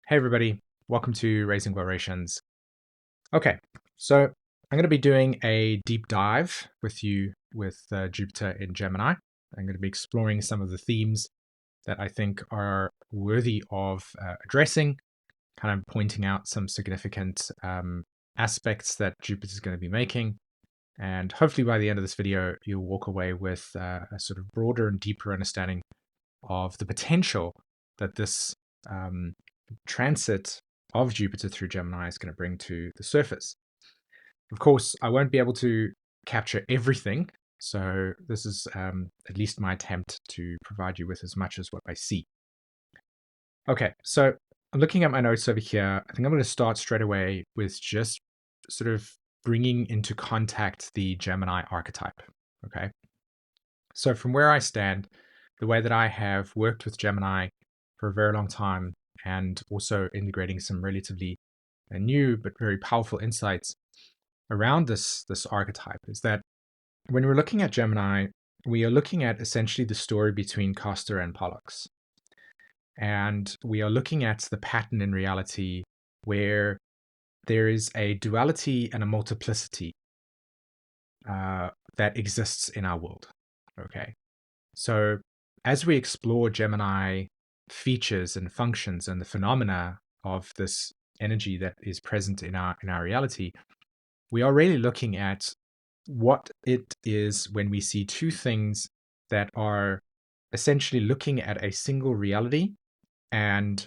Hey everybody, welcome to Raising Vibrations. Okay, so I'm going to be doing a deep dive with you with Jupiter in Gemini. I'm going to be exploring some of the themes that I think are worthy of addressing, kind of pointing out some significant aspects that Jupiter is going to be making. And hopefully by the end of this video, you'll walk away with a sort of broader and deeper understanding of the potential that this transit of Jupiter through Gemini is going to bring to the surface. Of course, I won't be able to capture everything, so this is at least my attempt to provide you with as much as what I see. Okay, so I'm looking at my notes over here. I think I'm going to start straight away with just sort of bringing into contact the Gemini archetype. Okay, so from where I stand, the way that I have worked with Gemini for a very long time and also integrating some relatively new but very powerful insights around this archetype is that when we're looking at Gemini, we are looking at essentially the story between Castor and Pollux. And we are looking at the pattern in reality where there is a duality and a multiplicity that exists in our world. Okay. So as we explore Gemini features and functions and the phenomena of this energy that is present in our reality, we are really looking at what it is when we see two things that are essentially looking at a single reality and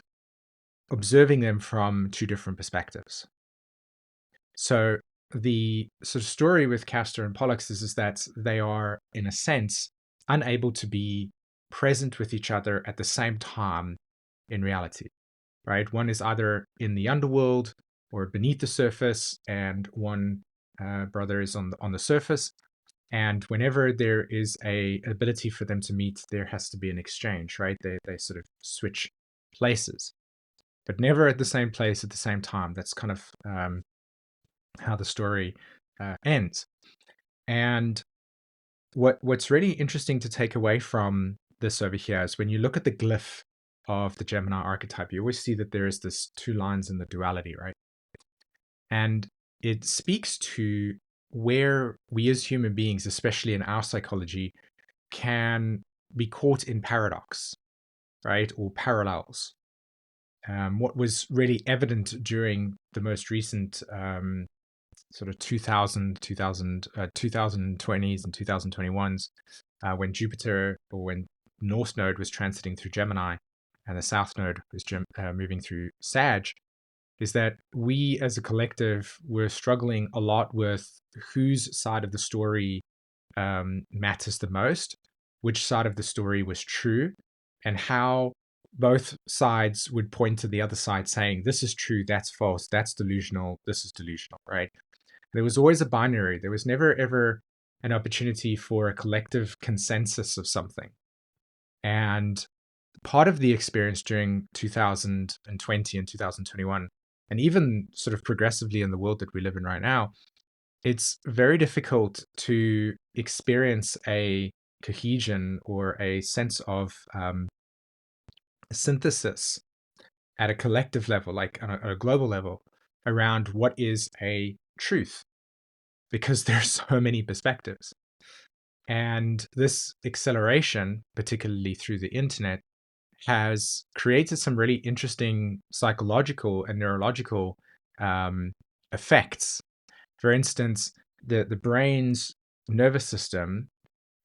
observing them from two different perspectives. So the sort of story with Castor and Pollux is that they are, in a sense, unable to be present with each other at the same time in reality, right? One is either in the underworld or beneath the surface, and one brother is on the surface. And whenever there is a ability for them to meet, there has to be an exchange, right? They sort of switch places, but never at the same place at the same time. That's kind of how the story ends. And what's really interesting to take away from this over here is when you look at the glyph of the Gemini archetype, you always see that there is this two lines in the duality, right? And it speaks to where we as human beings, especially in our psychology, can be caught in paradox, right? Or parallels. What was really evident during the most recent sort of 2020s and 2021s, when Jupiter or when North Node was transiting through Gemini and the South Node was moving through Sag, is that we as a collective were struggling a lot with whose side of the story matters the most, which side of the story was true, and how both sides would point to the other side saying, this is true, that's false, that's delusional, this is delusional, right? There was always a binary. There was never ever an opportunity for a collective consensus of something. And part of the experience during 2020 and 2021, and even sort of progressively in the world that we live in right now, it's very difficult to experience a cohesion or a sense of synthesis at a collective level, like on a global level, around what is a truth, because there's so many perspectives. And this acceleration, particularly through the internet, has created some really interesting psychological and neurological effects. For instance, the brain's nervous system,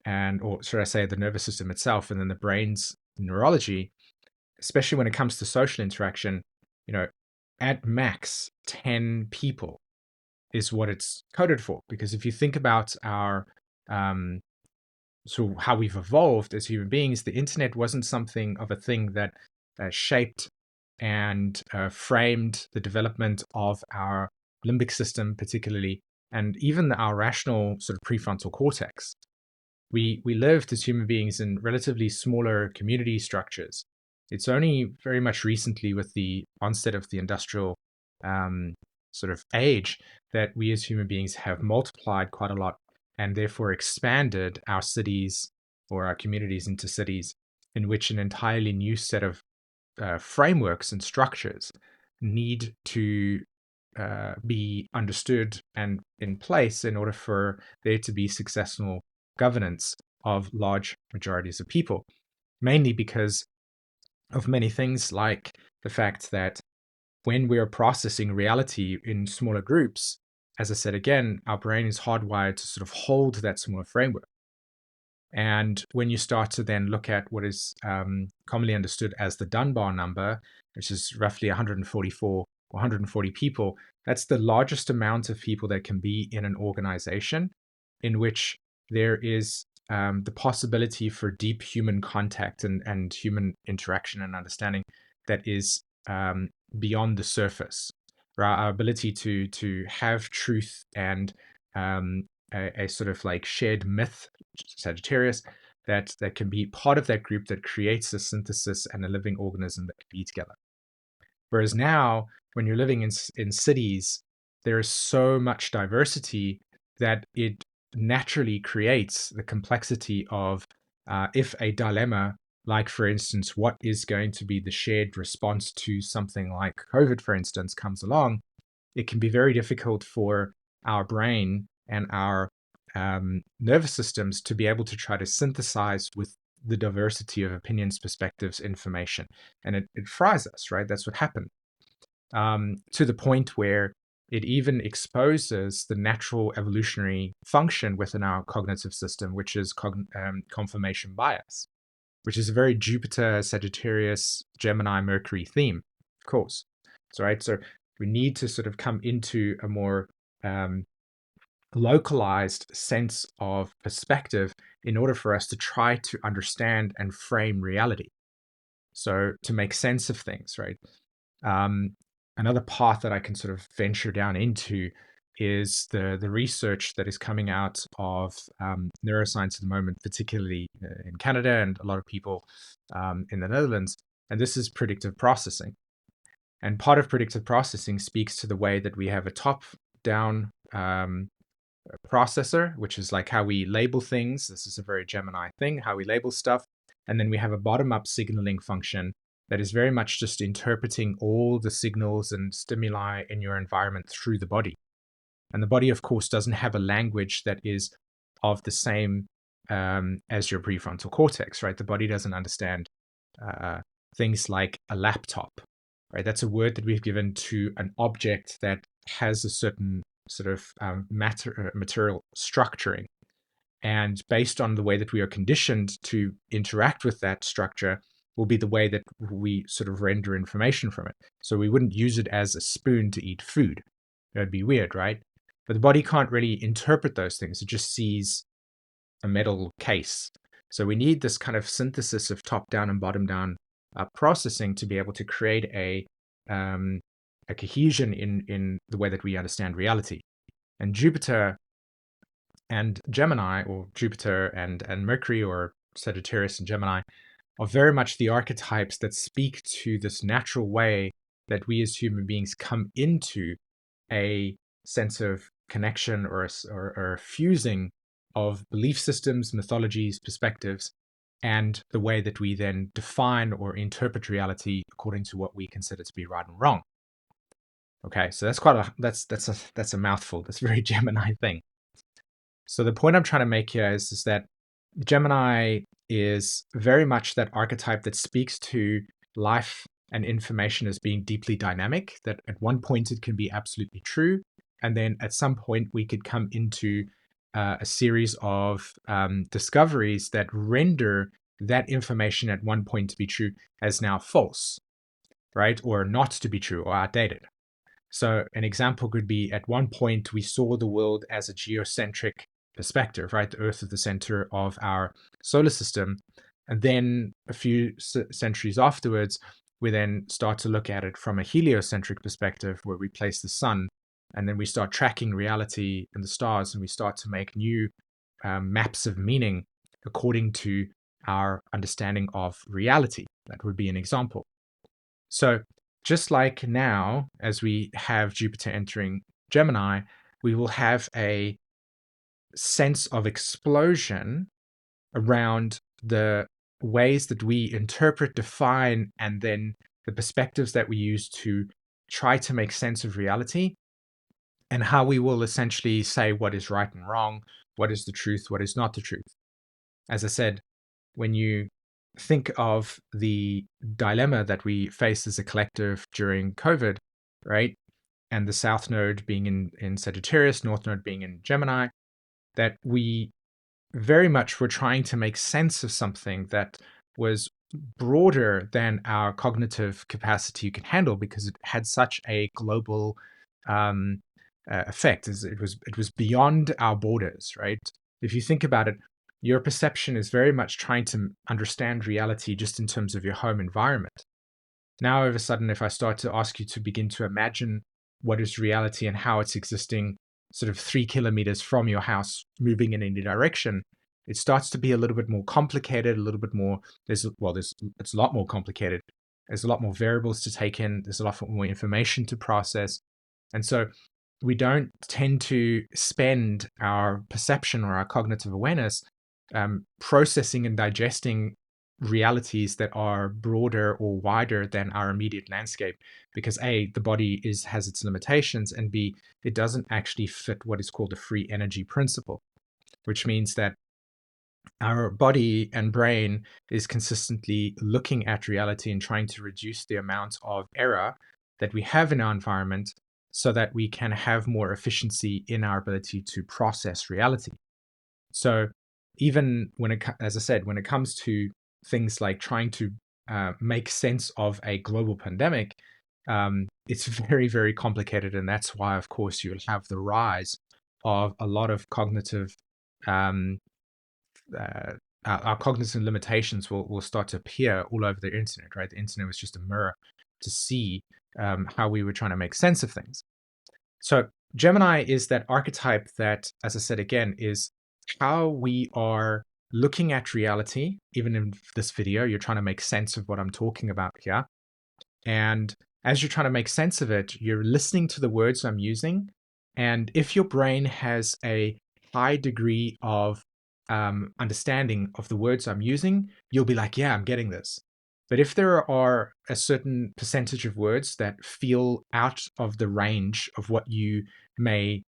and or should I say the nervous system itself, and then the brain's neurology, especially when it comes to social interaction, at max 10 people is what it's coded for. Because if you think about our so how we've evolved as human beings, the internet wasn't something of a thing that shaped and framed the development of our limbic system, particularly, and even our rational sort of prefrontal cortex. We lived as human beings in relatively smaller community structures. It's only very much recently, with the onset of the industrial sort of age, that we as human beings have multiplied quite a lot and therefore expanded our cities or our communities into cities in which an entirely new set of frameworks and structures need to be understood and in place in order for there to be successful governance of large majorities of people, mainly because of many things like the fact that when we are processing reality in smaller groups, as I said again, our brain is hardwired to sort of hold that smaller framework. And when you start to then look at what is commonly understood as the Dunbar number, which is roughly 144 or 140 people, that's the largest amount of people that can be in an organization in which there is the possibility for deep human contact and human interaction and understanding that is beyond the surface. Right? Our ability to have truth and a sort of like shared myth, Sagittarius, that can be part of that group that creates a synthesis and a living organism that can be together. Whereas now, when you're living in cities, there is so much diversity that it naturally creates the complexity of if a dilemma, like for instance, what is going to be the shared response to something like COVID, for instance, comes along, it can be very difficult for our brain and our nervous systems to be able to try to synthesize with the diversity of opinions, perspectives, information. And it fries us, right? That's what happened. To the point where it even exposes the natural evolutionary function within our cognitive system, which is confirmation bias, which is a very Jupiter, Sagittarius, Gemini, Mercury theme, of course. So, right? So we need to sort of come into a more localized sense of perspective in order for us to try to understand and frame reality. So to make sense of things, right? Another path that I can sort of venture down into is the research that is coming out of neuroscience at the moment, particularly in Canada and a lot of people in the Netherlands. And this is predictive processing. And part of predictive processing speaks to the way that we have a top-down processor, which is like how we label things. This is a very Gemini thing, how we label stuff. And then we have a bottom-up signaling function that is very much just interpreting all the signals and stimuli in your environment through the body. And the body, of course, doesn't have a language that is of the same as your prefrontal cortex, right? The body doesn't understand things like a laptop, right? That's a word that we've given to an object that has a certain sort of material structuring. And based on the way that we are conditioned to interact with that structure will be the way that we sort of render information from it. So we wouldn't use it as a spoon to eat food. That'd be weird, right? But the body can't really interpret those things. It just sees a metal case. So we need this kind of synthesis of top-down and bottom-down processing to be able to create a cohesion in the way that we understand reality. And Jupiter and Gemini, or Jupiter and Mercury, or Sagittarius and Gemini, are very much the archetypes that speak to this natural way that we as human beings come into a sense of connection or a fusing of belief systems, mythologies, perspectives, and the way that we then define or interpret reality according to what we consider to be right and wrong. Okay, so that's a mouthful. That's a very Gemini thing. So the point I'm trying to make here is that Gemini is very much that archetype that speaks to life and information as being deeply dynamic, that at one point it can be absolutely true, and then at some point we could come into a series of discoveries that render that information at one point to be true as now false, right? Or not to be true or outdated. So an example could be at one point we saw the world as a geocentric perspective, right? The Earth is the center of our solar system. And then a few centuries afterwards, we then start to look at it from a heliocentric perspective where we place the sun, and then we start tracking reality and the stars, and we start to make new maps of meaning according to our understanding of reality. That would be an example. So just like now, as we have Jupiter entering Gemini, we will have a sense of explosion around the ways that we interpret, define, and then the perspectives that we use to try to make sense of reality, and how we will essentially say what is right and wrong, what is the truth, what is not the truth. As I said, when you think of the dilemma that we face as a collective during COVID, right? And the South Node being in Sagittarius, North Node being in Gemini, that we very much were trying to make sense of something that was broader than our cognitive capacity could handle, because it had such a global um, effect. It was beyond our borders, right? If you think about it, your perception is very much trying to understand reality just in terms of your home environment. Now, all of a sudden, if I start to ask you to begin to imagine what is reality and how it's existing sort of 3 kilometers from your house, moving in any direction, it starts to be a little bit more complicated, a little bit more, it's a lot more complicated. There's a lot more variables to take in. There's a lot more information to process. And so we don't tend to spend our perception or our cognitive awareness processing and digesting realities that are broader or wider than our immediate landscape, because A, the body has its limitations, and B, it doesn't actually fit what is called a free energy principle, which means that our body and brain is consistently looking at reality and trying to reduce the amount of error that we have in our environment so that we can have more efficiency in our ability to process reality. So even as I said, when it comes to things like trying to make sense of a global pandemic, it's very, very complicated. And that's why, of course, you'll have the rise of a lot of cognitive, um, our cognitive limitations will start to appear all over the internet, right? The internet was just a mirror to see how we were trying to make sense of things. So Gemini is that archetype that, as I said again, is how we are looking at reality. Even in this video, you're trying to make sense of what I'm talking about here. And as you're trying to make sense of it, you're listening to the words I'm using. And if your brain has a high degree of understanding of the words I'm using, you'll be like, yeah, I'm getting this. But if there are a certain percentage of words that feel out of the range of what you may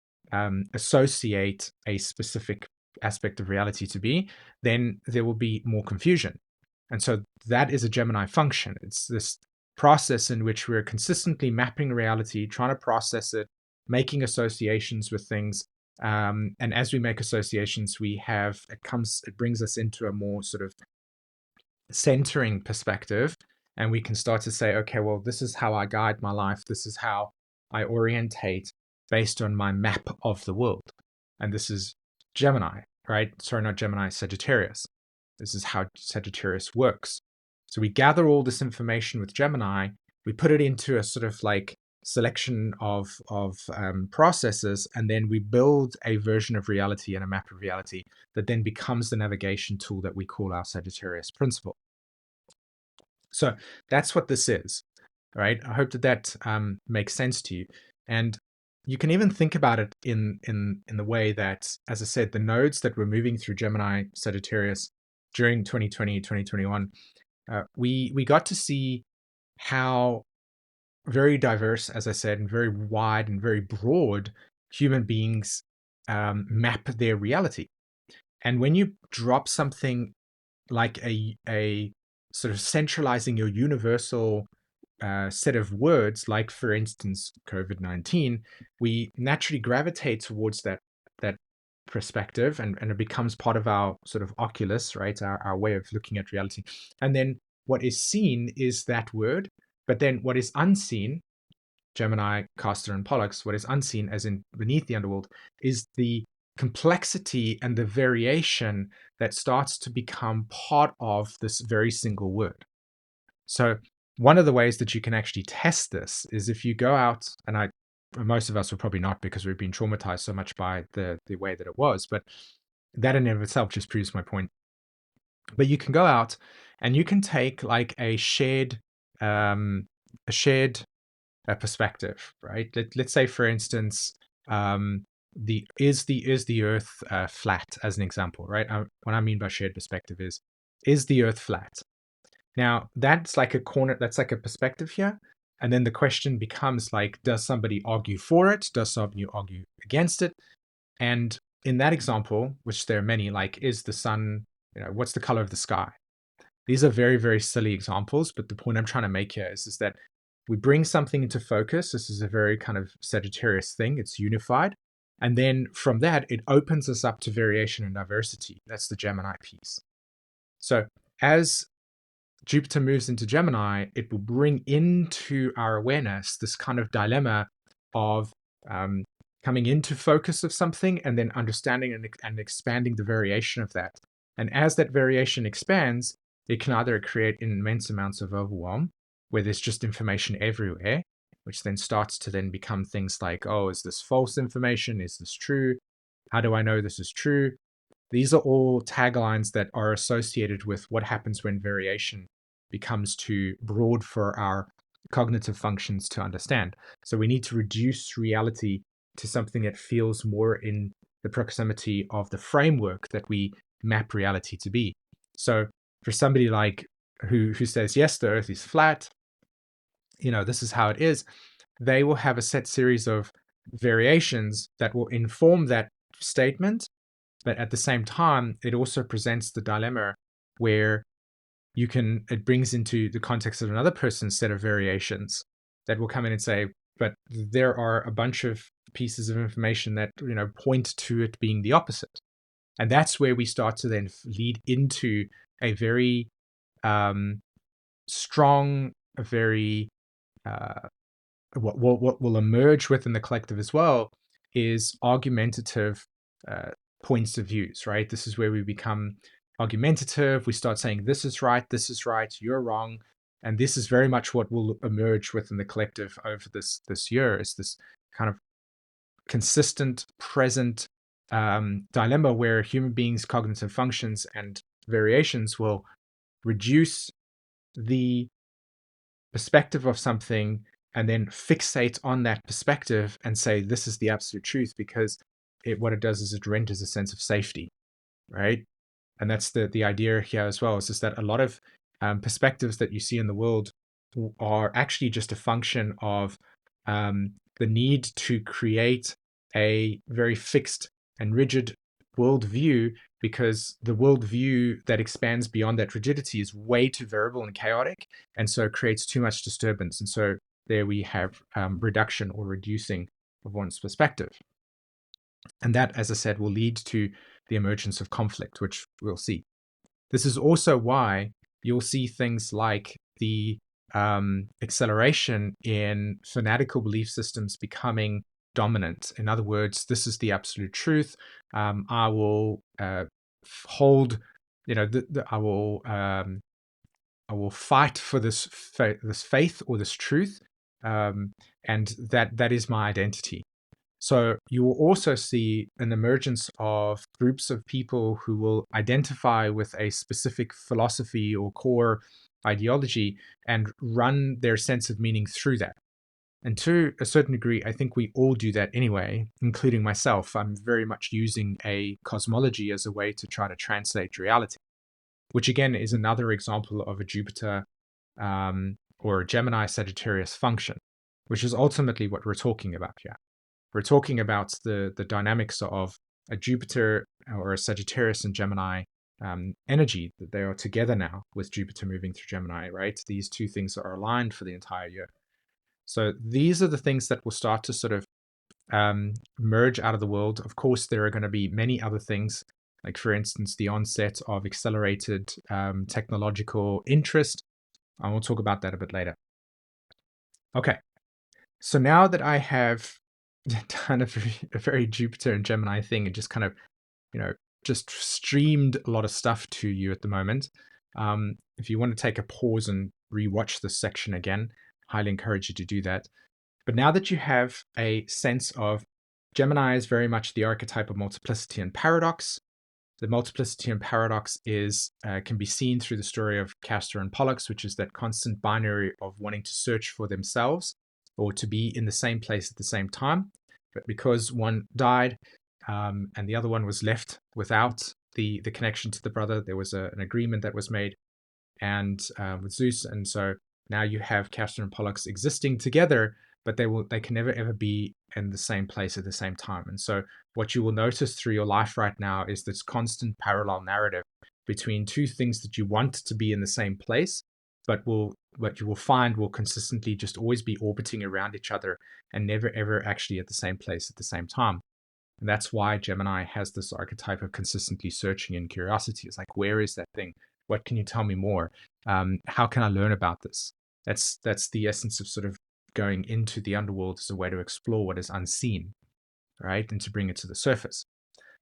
associate a specific aspect of reality to be, then there will be more confusion. And so that is a Gemini function. It's this process in which we're consistently mapping reality, trying to process it, making associations with things. And as we make associations, it brings us into a more sort of centering perspective, and we can start to say, okay, well, this is how I guide my life. This is how I orientate based on my map of the world. And this is Gemini, right? Sorry, not Gemini, Sagittarius. This is how Sagittarius works. So we gather all this information with Gemini, we put it into a sort of like selection of processes, and then we build a version of reality and a map of reality that then becomes the navigation tool that we call our Sagittarius principle. So that's what this is, right? I hope that makes sense to you. And you can even think about it in the way that, as I said, the nodes that were moving through Gemini, Sagittarius during 2020, 2021, we got to see how very diverse, as I said, and very wide and very broad human beings map their reality. And when you drop something like a sort of centralizing your universal set of words, like for instance COVID-19, we naturally gravitate towards that perspective, and it becomes part of our sort of oculus, right? Our way of looking at reality. And then what is seen is that word, but then what is unseen, Gemini, Castor, and Pollux, what is unseen, as in beneath the underworld, is the complexity and the variation that starts to become part of this very single word. So one of the ways that you can actually test this is if you go out, and most of us will probably not, because we've been traumatized so much by the way that it was, but that in and of itself just proves my point. But you can go out and you can take like a shared perspective, right? Let's say, for instance, is the Earth flat, as an example, right? What I mean by shared perspective is is the Earth flat? Now, that's like a perspective here. And then the question becomes like, does somebody argue for it? Does somebody argue against it? And in that example, which there are many, like, is the sun, what's the color of the sky? These are very, very silly examples, but the point I'm trying to make here is that we bring something into focus. This is a very kind of Sagittarius thing. It's unified. And then from that, it opens us up to variation and diversity. That's the Gemini piece. So as Jupiter moves into Gemini, it will bring into our awareness this kind of dilemma of coming into focus of something and then understanding and expanding the variation of that. And as that variation expands, it can either create immense amounts of overwhelm, where there's just information everywhere, which then starts to then become things like, oh, is this false information? Is this true? How do I know this is true? These are all taglines that are associated with what happens when variation becomes too broad for our cognitive functions to understand. So we need to reduce reality to something that feels more in the proximity of the framework that we map reality to be. So for somebody like who says, yes, the Earth is flat, this is how it is, they will have a set series of variations that will inform that statement. But at the same time, it also presents the dilemma where it brings into the context of another person's set of variations that will come in and say, but there are a bunch of pieces of information that, point to it being the opposite. And that's where we start to then lead into a very strong, a very, what will emerge within the collective as well is argumentative points of views, right? This is where we become argumentative. We start saying, this is right, you're wrong. And this is very much what will emerge within the collective over this year, is this kind of consistent, present dilemma where human beings' cognitive functions and variations will reduce the perspective of something and then fixate on that perspective and say, this is the absolute truth, because what it does is it renders a sense of safety, right? And that's the idea here as well, is just that a lot of perspectives that you see in the world are actually just a function of the need to create a very fixed and rigid worldview, because the worldview that expands beyond that rigidity is way too variable and chaotic, and so it creates too much disturbance. And so there we have reduction or reducing of one's perspective. And that, as I said, will lead to the emergence of conflict, which we'll see. This is also why you'll see things like the acceleration in fanatical belief systems becoming dominant. In other words, this is the absolute truth. I will hold, I will fight for this faith or this truth, and that is my identity. So you will also see an emergence of groups of people who will identify with a specific philosophy or core ideology and run their sense of meaning through that. And to a certain degree, I think we all do that anyway, including myself. I'm very much using a cosmology as a way to try to translate reality, which again is another example of a Jupiter or a Gemini Sagittarius function, which is ultimately what we're talking about here. We're talking about the dynamics of a Jupiter or a Sagittarius and Gemini energy, that they are together now with Jupiter moving through Gemini, right? These two things are aligned for the entire year. So these are the things that will start to sort of merge out of the world. Of course, there are going to be many other things, like, for instance, the onset of accelerated technological interest. I will talk about that a bit later. Okay, so now that I have done a very Jupiter and Gemini thing and just kind of, just streamed a lot of stuff to you at the moment, if you want to take a pause and rewatch this section again, highly encourage you to do that. But now that you have a sense of Gemini is very much the archetype of multiplicity and paradox. The multiplicity and paradox can be seen through the story of Castor and Pollux, which is that constant binary of wanting to search for themselves or to be in the same place at the same time. But because one died and the other one was left without the connection to the brother. There was an agreement that was made, and with Zeus, and so now you have Castor and Pollux existing together, but they can never ever be in the same place at the same time. And so what you will notice through your life right now is this constant parallel narrative between two things that you want to be in the same place, but what you will find will consistently just always be orbiting around each other and never ever actually at the same place at the same time. And that's why Gemini has this archetype of consistently searching and curiosity. It's like, where is that thing? What can you tell me more? How can I learn about this? That's the essence of sort of going into the underworld as a way to explore what is unseen, right? And to bring it to the surface.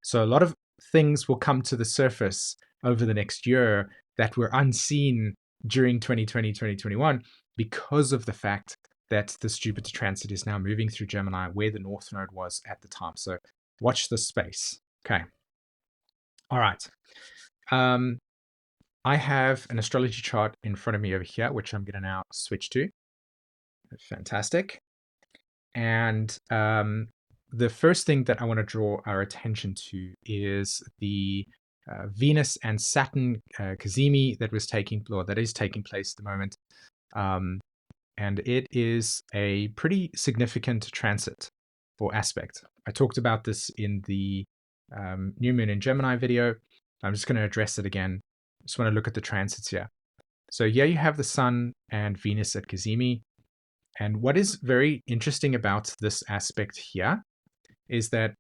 So a lot of things will come to the surface over the next year that were unseen during 2020, 2021, because of the fact that this Jupiter transit is now moving through Gemini, where the North Node was at the time. So watch this space. Okay. All right. I have an astrology chart in front of me over here, which I'm going to now switch to. Fantastic. And the first thing that I want to draw our attention to is the Venus and Saturn Cazimi that is taking place at the moment. And it is a pretty significant transit or aspect. I talked about this in the New Moon in Gemini video. I'm just going to address it again. Just want to look at the transits here. So here you have the Sun and Venus at Cazimi. And what is very interesting about this aspect here is that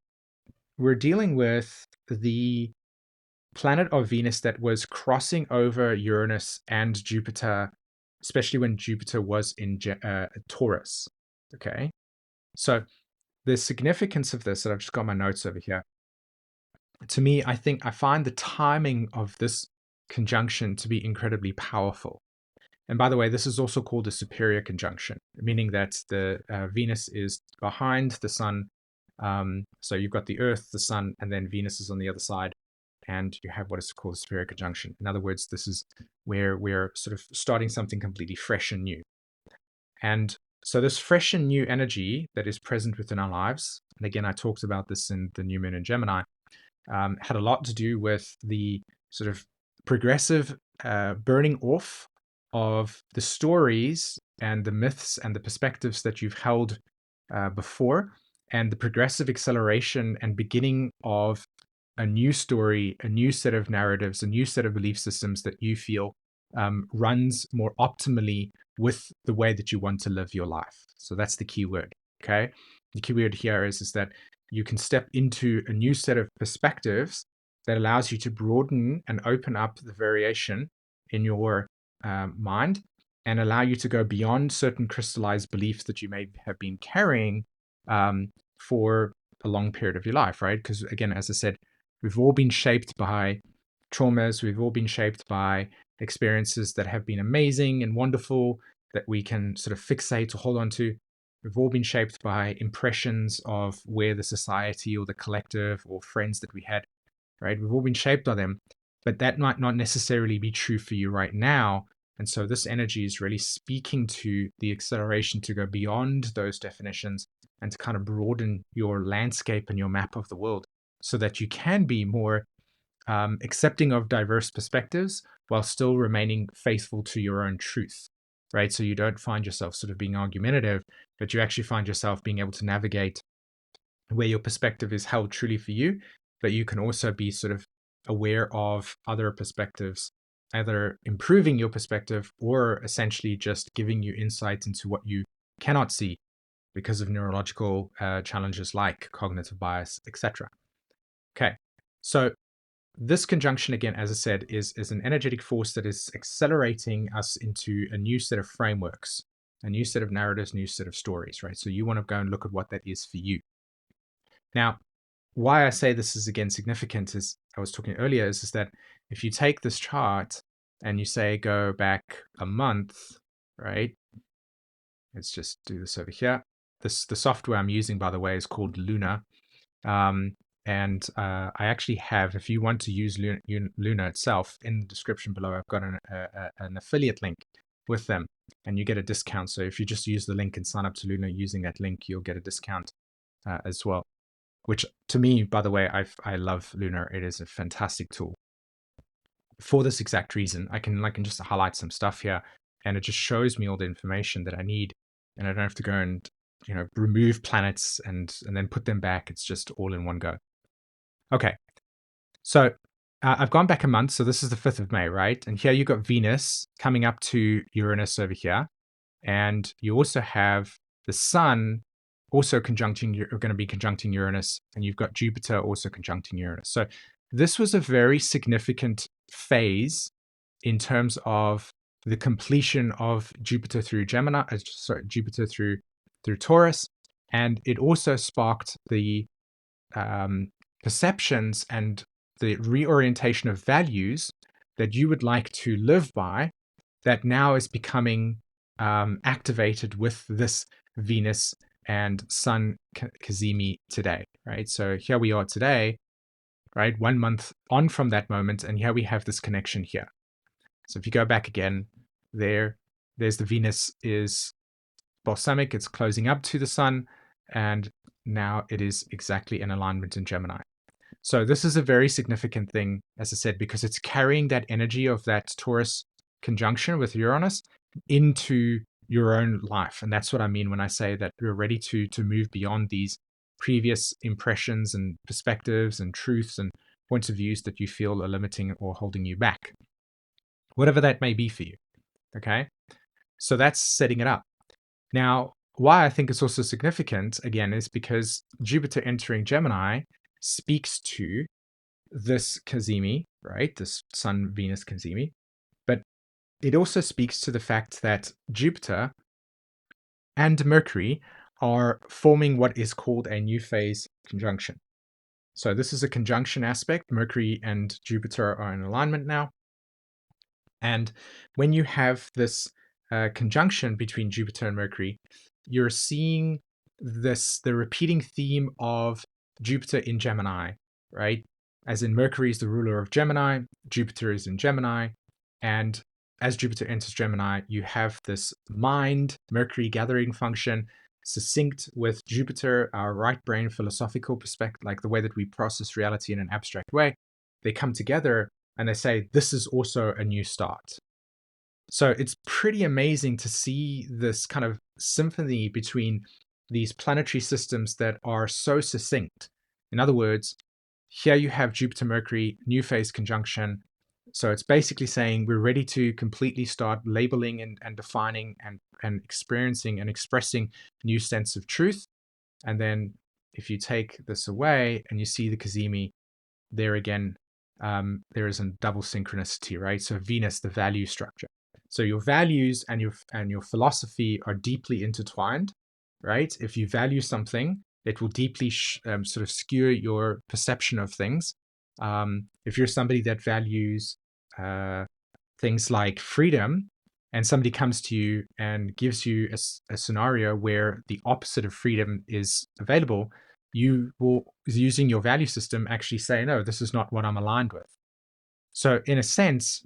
we're dealing with the planet of Venus that was crossing over Uranus and Jupiter, especially when Jupiter was in Taurus. Okay. So the significance of this, and I've just got my notes over here. To me, I find the timing of this conjunction to be incredibly powerful. And by the way, this is also called a superior conjunction, meaning that the Venus is behind the Sun. So you've got the Earth, the Sun, and then Venus is on the other side. And you have what is called a superior conjunction. In other words, this is where we're sort of starting something completely fresh and new. And so this fresh and new energy that is present within our lives, and again, I talked about this in the New Moon in Gemini, had a lot to do with the sort of progressive burning off of the stories and the myths and the perspectives that you've held before, and the progressive acceleration and beginning of a new story, a new set of narratives, a new set of belief systems that you feel runs more optimally with the way that you want to live your life. So that's the key word. Okay. The key word here is that you can step into a new set of perspectives that allows you to broaden and open up the variation in your mind and allow you to go beyond certain crystallized beliefs that you may have been carrying for a long period of your life, right? Because again, as I said, we've all been shaped by traumas. We've all been shaped by experiences that have been amazing and wonderful that we can sort of fixate or hold on to. We've all been shaped by impressions of where the society or the collective or friends that we had, right? We've all been shaped by them, but that might not necessarily be true for you right now. And so this energy is really speaking to the acceleration to go beyond those definitions and to kind of broaden your landscape and your map of the world so that you can be more accepting of diverse perspectives while still remaining faithful to your own truth, right? So you don't find yourself sort of being argumentative, but you actually find yourself being able to navigate where your perspective is held truly for you, but you can also be sort of aware of other perspectives, either improving your perspective or essentially just giving you insight into what you cannot see because of neurological challenges like cognitive bias, etc. Okay, so this conjunction, again, as I said, is an energetic force that is accelerating us into a new set of frameworks, a new set of narratives, new set of stories, right? So you want to go and look at what that is for you. Now, why I say this is again significant, as I was talking earlier, is that if you take this chart and you say go back a month, right? Let's just do this over here. The software I'm using, by the way, is called Luna. And I actually have, if you want to use Luna itself, in the description below, I've got an affiliate link with them and you get a discount. So if you just use the link and sign up to Luna using that link, you'll get a discount as well. which to me, by the way, I love Lunar. It is a fantastic tool for this exact reason. I can just highlight some stuff here, and it just shows me all the information that I need, and I don't have to go and remove planets and then put them back. It's just all in one go. Okay, so I've gone back a month, so this is the 5th of May, right? And here you've got Venus coming up to Uranus over here, and you also have the Sun also conjuncting, going to be conjuncting Uranus, and you've got Jupiter also conjuncting Uranus. So this was a very significant phase in terms of the completion of Jupiter through Gemini, Jupiter through Taurus, and it also sparked the perceptions and the reorientation of values that you would like to live by, that now is becoming activated with this Venus and Sun Cazimi today, right? So here we are today, right? 1 month on from that moment, and here we have this connection here. So if you go back again, there's the Venus is balsamic, it's closing up to the Sun, and now it is exactly in alignment in Gemini. So this is a very significant thing, as I said, because it's carrying that energy of that Taurus conjunction with Uranus into your own life. And that's what I mean when I say that you're ready to move beyond these previous impressions and perspectives and truths and points of views that you feel are limiting or holding you back, whatever that may be for you. Okay, so that's setting it up. Now, why I think it's also significant, again, is because Jupiter entering Gemini speaks to this Cazimi, right? This Sun-Venus Cazimi. But it also speaks to the fact that Jupiter and Mercury are forming what is called a new phase conjunction. So this is a conjunction aspect. Mercury and Jupiter are in alignment now. And when you have this conjunction between Jupiter and Mercury, you're seeing the repeating theme of Jupiter in Gemini, right? As in Mercury is the ruler of Gemini, Jupiter is in Gemini, and as Jupiter enters Gemini, you have this mind, Mercury gathering function, succinct with Jupiter, our right brain philosophical perspective, like the way that we process reality in an abstract way. They come together and they say, this is also a new start. So it's pretty amazing to see this kind of symphony between these planetary systems that are so succinct. In other words, here you have Jupiter, Mercury, new phase conjunction. So it's basically saying we're ready to completely start labeling and defining and experiencing and expressing new sense of truth. And then if you take this away and you see the Cazimi, there again, there is a double synchronicity, right? So Venus, the value structure. So your values and your philosophy are deeply intertwined, right? If you value something, it will deeply sort of skew your perception of things. If you're somebody that values things like freedom, and somebody comes to you and gives you a scenario where the opposite of freedom is available, you will, using your value system, actually say, no, this is not what I'm aligned with. So in a sense,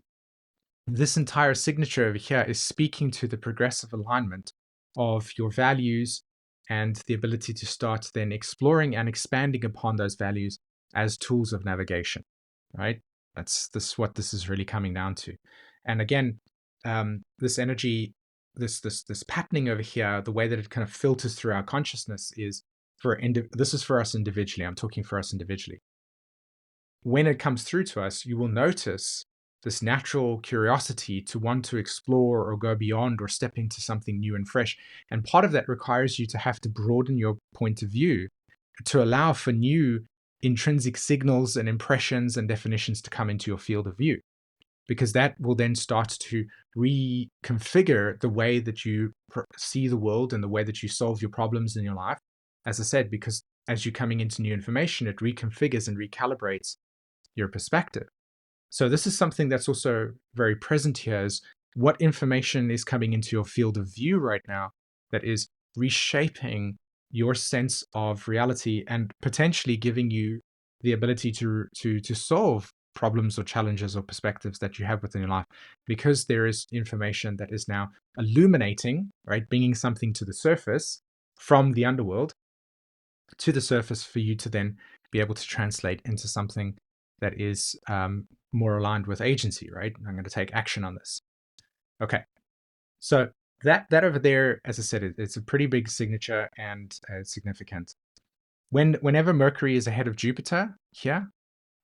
this entire signature over here is speaking to the progressive alignment of your values and the ability to start then exploring and expanding upon those values as tools of navigation, right? That's what this is really coming down to. And again, this energy, this patterning over here, the way that it kind of filters through our consciousness is this is for us individually. I'm talking for us individually. When it comes through to us, you will notice this natural curiosity to want to explore or go beyond or step into something new and fresh. And part of that requires you to have to broaden your point of view to allow for new intrinsic signals and impressions and definitions to come into your field of view, because that will then start to reconfigure the way that you see the world and the way that you solve your problems in your life. As I said, because as you're coming into new information, it reconfigures and recalibrates your perspective. So this is something that's also very present here, is what information is coming into your field of view right now that is reshaping your sense of reality and potentially giving you the ability to solve problems or challenges or perspectives that you have within your life, because there is information that is now illuminating, right, bringing something to the surface from the underworld to the surface for you to then be able to translate into something that is more aligned with agency, right? I'm going to take action on this. Okay, so that over there, as I said, it's a pretty big signature and significant. Whenever Mercury is ahead of Jupiter here,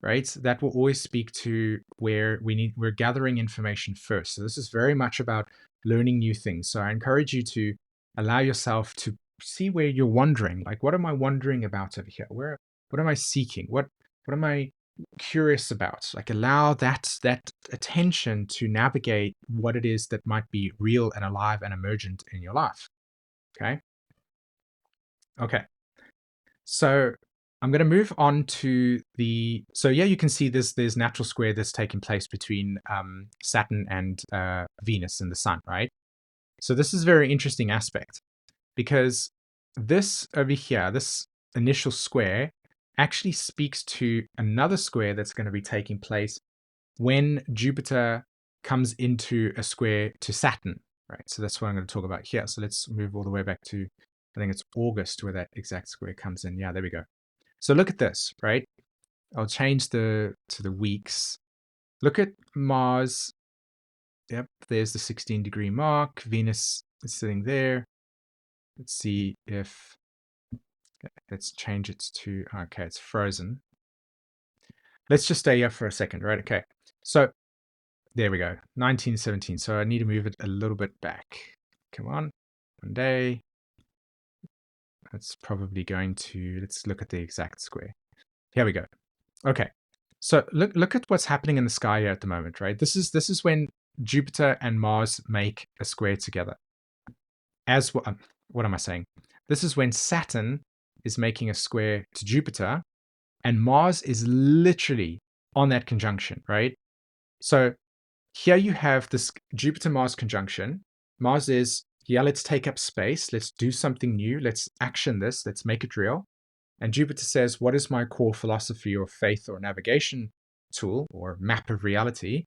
right, that will always speak to where we're gathering information first. So this is very much about learning new things. So I encourage you to allow yourself to see where you're wondering. Like, what am I wondering about over here? What am I seeking? What am I curious about? Like, allow that attention to navigate what it is that might be real and alive and emergent in your life. Okay. So I'm going to move on to so yeah, you can see there's natural square that's taking place between Saturn and Venus and the Sun, right? So this is a very interesting aspect because this over here, this initial square, actually speaks to another square that's going to be taking place when Jupiter comes into a square to Saturn, right? So that's what I'm going to talk about here. So let's move all the way back to, I think it's August where that exact square comes in. Yeah, there we go. So look at this, right? I'll change to the weeks. Look at Mars. Yep, there's the 16-degree mark. Venus is sitting there. Let's see if, let's change it to, okay, it's frozen. Let's just stay here for a second, right? Okay, so there we go, 1917. So I need to move it a little bit back. Come on, one day. That's probably going to, let's look at the exact square. Here we go. Okay, so look at what's happening in the sky here at the moment, right? This is when Jupiter and Mars make a square together. As what am I saying? This is when Saturn is making a square to Jupiter, and Mars is literally on that conjunction, right? So here you have this Jupiter-Mars conjunction. Mars is, yeah, let's take up space. Let's do something new. Let's action this. Let's make it real. And Jupiter says, what is my core philosophy or faith or navigation tool or map of reality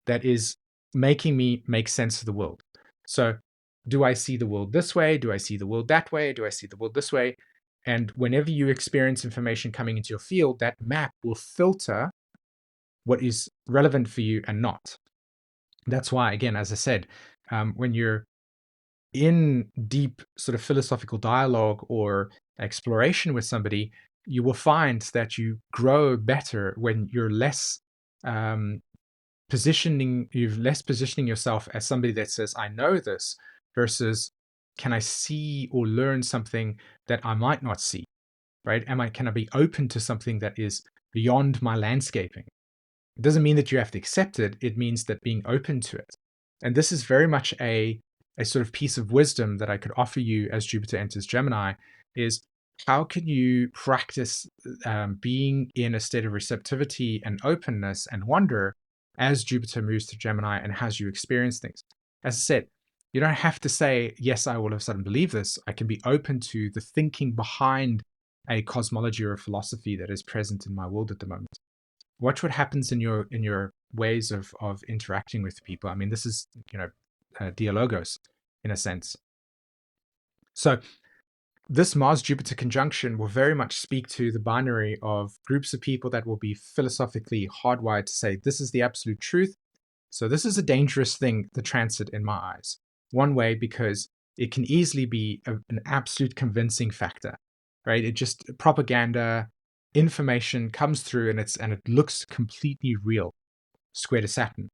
that is making me make sense of the world? So do I see the world this way? Do I see the world that way? Do I see the world this way? And whenever you experience information coming into your field, that map will filter what is relevant for you and not. That's why, again, as I said, when you're in deep sort of philosophical dialogue or exploration with somebody, you will find that you grow better when you're less positioning yourself as somebody that says, I know this, versus can I see or learn something that I might not see, right? Can I be open to something that is beyond my landscaping? It doesn't mean that you have to accept it. It means that being open to it. And this is very much a sort of piece of wisdom that I could offer you as Jupiter enters Gemini is how can you practice being in a state of receptivity and openness and wonder as Jupiter moves to Gemini and has you experience things. As I said, you don't have to say, yes, I will of a sudden believe this. I can be open to the thinking behind a cosmology or a philosophy that is present in my world at the moment. Watch what happens in your ways of interacting with people. I mean, this is, dialogos in a sense. So this Mars-Jupiter conjunction will very much speak to the binary of groups of people that will be philosophically hardwired to say, this is the absolute truth. So this is a dangerous thing, the transit, in my eyes. One way, because it can easily be an absolute convincing factor, right? It just propaganda, information comes through and it looks completely real, square to Saturn.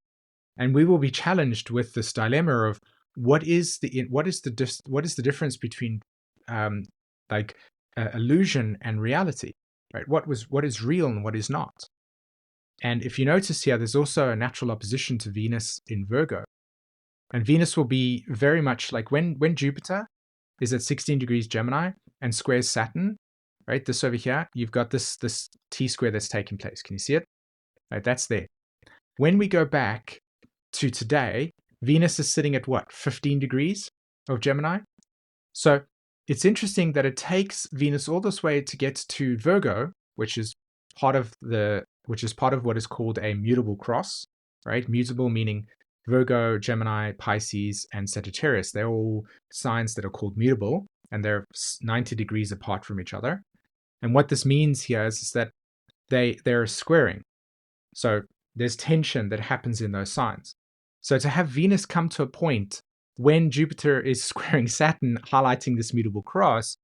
And we will be challenged with this dilemma of what is the difference between illusion and reality, right? What is real and what is not. And if you notice here, there's also a natural opposition to Venus in Virgo. And Venus will be very much like when Jupiter is at 16 degrees Gemini and squares Saturn, right? This over here, you've got this T-square that's taking place. Can you see it? Right, that's there. When we go back to today, Venus is sitting at what? 15 degrees of Gemini? So it's interesting that it takes Venus all this way to get to Virgo, which is part of what is called a mutable cross, right? Mutable meaning Virgo, Gemini, Pisces, and Sagittarius. They're all signs that are called mutable, and they're 90 degrees apart from each other. And what this means here is that they're squaring. So there's tension that happens in those signs. So to have Venus come to a point when Jupiter is squaring Saturn, highlighting this mutable cross,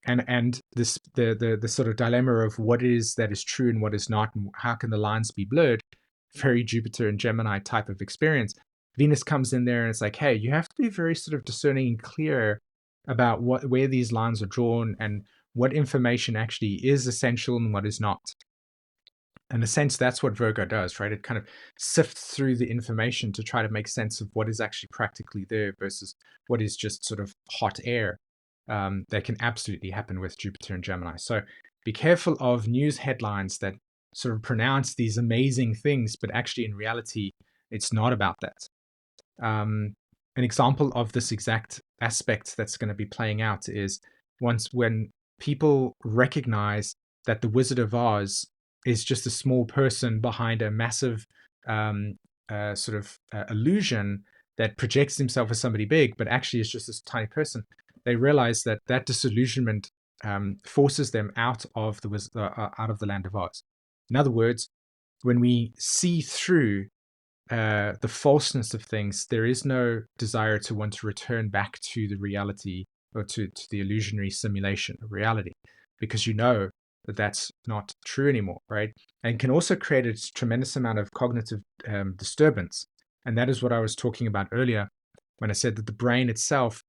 and this the sort of dilemma of what is that is true and what is not, and how can the lines be blurred, very Jupiter and Gemini type of experience. Venus comes in there and it's like, hey, you have to be very sort of discerning and clear about where these lines are drawn and what information actually is essential and what is not. In a sense, that's what Virgo does, right? It kind of sifts through the information to try to make sense of what is actually practically there versus what is just sort of hot air. That can absolutely happen with Jupiter and Gemini. So be careful of news headlines that sort of pronounce these amazing things, but actually in reality, it's not about that. An example of this exact aspect that's going to be playing out is when people recognize that the Wizard of Oz is just a small person behind a massive illusion that projects himself as somebody big, but actually is just this tiny person. They realize that disillusionment forces them out of the land of Oz. In other words, when we see through the falseness of things, there is no desire to want to return back to the reality or to the illusionary simulation of reality, because you know that that's not true anymore, right? And can also create a tremendous amount of cognitive disturbance. And that is what I was talking about earlier when I said that the brain itself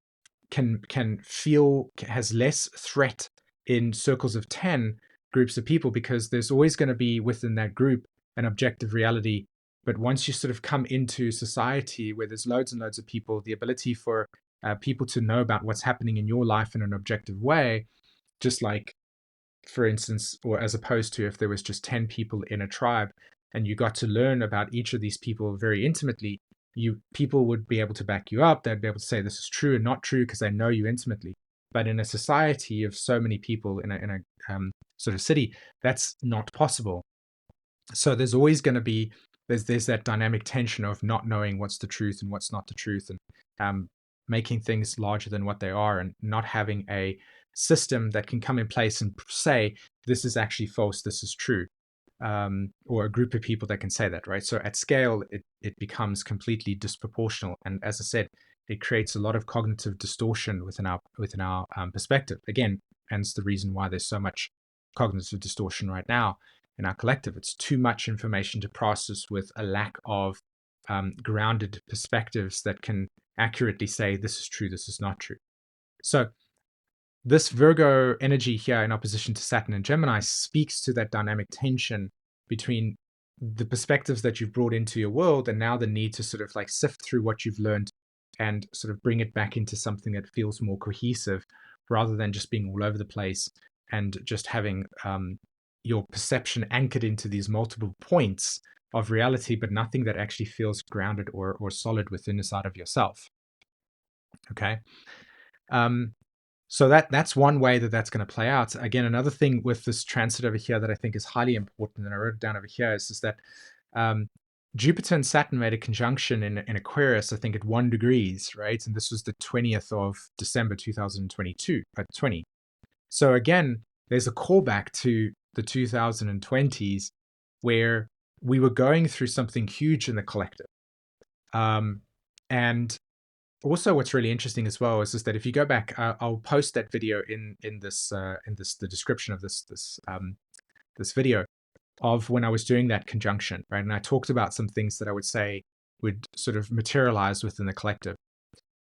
has less threat in circles of 10 groups of people, because there's always going to be within that group an objective reality. But once you sort of come into society where there's loads and loads of people, the ability for people to know about what's happening in your life in an objective way, just like, for instance, or as opposed to if there was just 10 people in a tribe and you got to learn about each of these people very intimately, people would be able to back you up. They'd be able to say this is true and not true because they know you intimately. But in a society of so many people in a sort of city, that's not possible. So there's always going to be there's that dynamic tension of not knowing what's the truth and what's not the truth, and making things larger than what they are, and not having a system that can come in place and say this is actually false, this is true, or a group of people that can say that, right? So at scale, it becomes completely disproportional, and as I said, it creates a lot of cognitive distortion within our perspective. Again, hence the reason why there's so much cognitive distortion right now in our collective. It's too much information to process with a lack of grounded perspectives that can accurately say this is true, this is not true. So this Virgo energy here in opposition to Saturn and Gemini speaks to that dynamic tension between the perspectives that you've brought into your world and now the need to sort of like sift through what you've learned and sort of bring it back into something that feels more cohesive, rather than just being all over the place and just having your perception anchored into these multiple points of reality, but nothing that actually feels grounded or solid within the side of yourself. Okay. So that's one way that's going to play out. Again, another thing with this transit over here that I think is highly important, and I wrote it down over here, is that Jupiter and Saturn made a conjunction in Aquarius, I think at 1 degrees, right? And this was the 20th of December 2022, 20. So again, there's a callback to the 2020s where we were going through something huge in the collective. And also, what's really interesting as well is that if you go back, I'll post that video in the description of this video of when I was doing that conjunction, right? And I talked about some things that I would say would sort of materialize within the collective.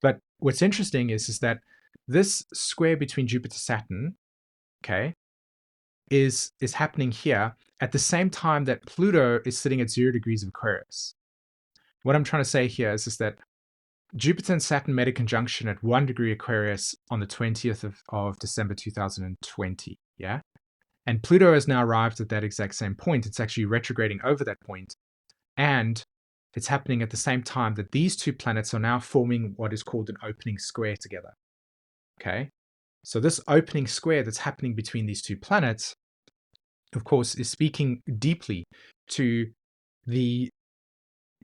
But what's interesting is that this square between Jupiter Saturn, okay, is happening here at the same time that Pluto is sitting at 0 degrees of Aquarius. What I'm trying to say here is that Jupiter and Saturn made a conjunction at 1 degree Aquarius on the 20th of December 2020, yeah? And Pluto has now arrived at that exact same point. It's actually retrograding over that point, and it's happening at the same time that these two planets are now forming what is called an opening square together, okay? So this opening square that's happening between these two planets, of course, is speaking deeply to the